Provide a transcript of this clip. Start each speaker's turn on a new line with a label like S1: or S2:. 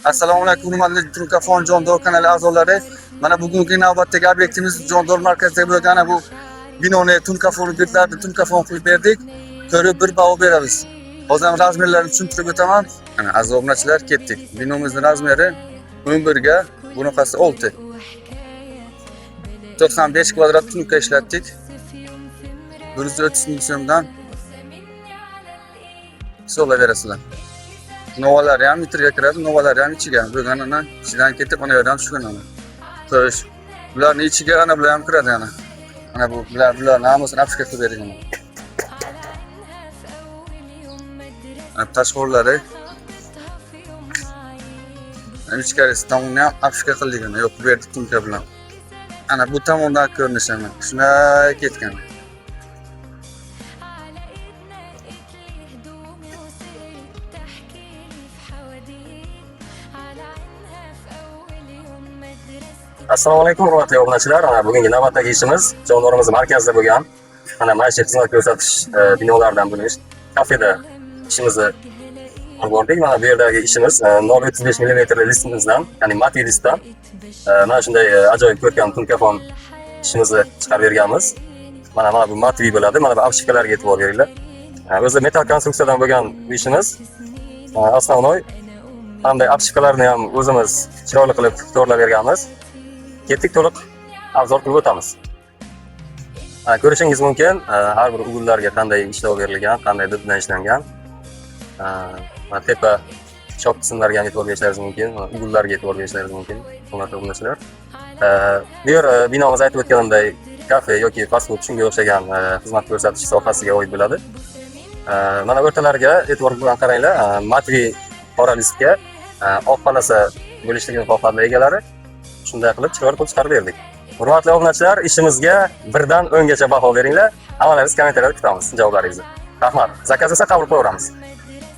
S1: Assalomu alaykum, hurmatli Turkafon Jondor kanali a'zolari. Mana bugungi navbatdagi obyektimiz Jondor markazidagi bo'lgan bu binoni Turkafon obyektlarni Turkafon qilib berdik. Ko'rib bir baho beramiz. Hozir razmerlarini tushuntirib o'taman. Mana aziz obunachilar, ketdik. Binomizning razmeri 11 ga, bunaqasi 6. 95 kvadrat tunuka ishlatdik. 130 ming so'mdan hisoblayverasizlar. Novalari ham metrga kiradi, novalari ham ichiga. Bo'lganidan ichidan ketib, ona yerdan tushgan ana. Xo'sh, bularning ichiga ana bular ham kiradi ana. Mana bu bularni hammasini apishga qilib berdik ana. Ana tashqo'rlari. Ana ichkarisi tomonni ham apishga qildik ana, yo'q berdik tunka bilan. Ana bu tomondan ko'rinishi ana. Shunday ketgan.
S2: Assalomu alaykum hurmatli obunachilar. Bugungi navbatdagi ishimiz Jondorimiz markazida bo'lgan mana maishiy xizmat ko'rsatish binolaridan bo'lish kafeda ishimizni olib bordik. Mana bu yerdagi ishimiz 0.35 mm listimizdan, ya'ni matvi listdan mana shunday ajoyib ko'rkam tunkafon ishimizni chiqarib berganmiz. Mana bu matvi bo'ladi. Mana bu obshikalarga e'tibor beringlar. O'zi metal konstruksiyadan bo'lgan bu ishimiz основной hamda obshikalarni ham o'zimiz chiroyli qilib to'g'rilab berganmiz. Ketdik, to'liq obzor qilib o'tamiz. Ko'rishingiz mumkin, har bir ugullarga qanday ishlov berilgan, qanday diddan ishlangan. Tepa chop qismlariga ham e'tibor berishingiz mumkin, ugullarga e'tibor berishingiz mumkin, hurmatli obunachilar. Bu yer binomiz aytib o'tganimdek kafe yoki fast food shunga o'xshagan xizmat ko'rsatish sohasiga oid bo'ladi. Mana o'rtalariga e'tibor bilan qaranglar, matvi qora listga oq polasa bo'lishligini xohladlar egalari. Shunday qilib chiroyli qilib chiqarib berdik. Hurmatli obunachilar, ishimizga 1 dan 10 gacha baho beringlar. Amallaringizni kommentariyada kutamiz, javoblaringizni. Rahmat. Zakaz esa qabul qilaveramiz.